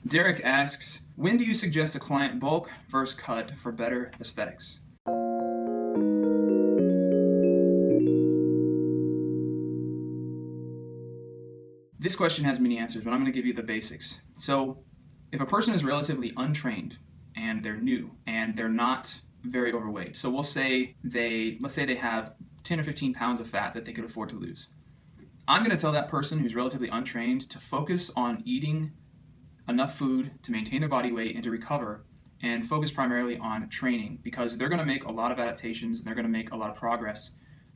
Derek asks, when do you suggest a client bulk versus cut for better aesthetics? This question has many answers, but I'm going to give you the basics. So, if a person is relatively untrained and they're new and they're not very overweight, so let's say they have 10 or 15 pounds of fat that they could afford to lose. I'm going to tell that person who's relatively untrained to focus on eating enough food to maintain their body weight and to recover, and focus primarily on training, because they're going to make a lot of adaptations and they're going to make a lot of progress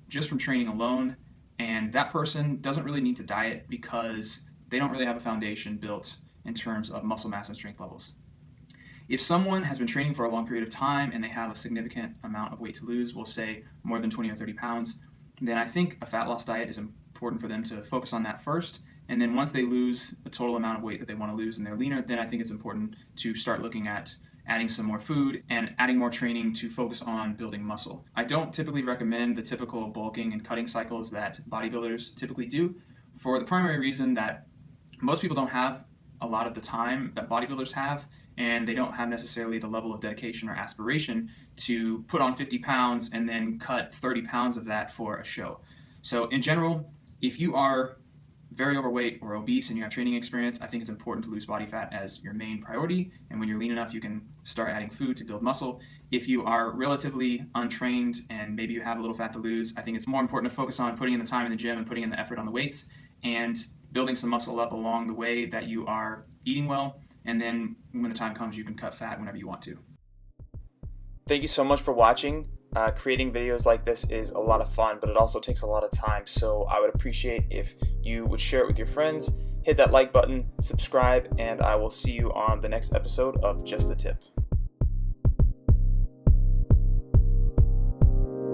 just from training alone. And that person doesn't really need to diet because they don't really have a foundation built in terms of muscle mass and strength levels. If someone has been training for a long period of time and they have a significant amount of weight to lose, we'll say more than 20 or 30 pounds, then I think a fat loss diet is important for them to focus on that first. And then once they lose the total amount of weight that they want to lose and they're leaner, then I think it's important to start looking at adding some more food and adding more training to focus on building muscle. I don't typically recommend the typical bulking and cutting cycles that bodybuilders typically do, for the primary reason that most people don't have a lot of the time that bodybuilders have, and they don't have necessarily the level of dedication or aspiration to put on 50 pounds and then cut 30 pounds of that for a show. So in general, if you are very overweight or obese and you have training experience, I think it's important to lose body fat as your main priority. And when you're lean enough, you can start adding food to build muscle. If you are relatively untrained and maybe you have a little fat to lose, I think it's more important to focus on putting in the time in the gym and putting in the effort on the weights and building some muscle up along the way that you are eating well. And then when the time comes, you can cut fat whenever you want to. Thank you so much for watching. Creating videos like this is a lot of fun, but it also takes a lot of time, so I would appreciate if you would share it with your friends, hit that like button, subscribe, and I will see you on the next episode of Just the Tip.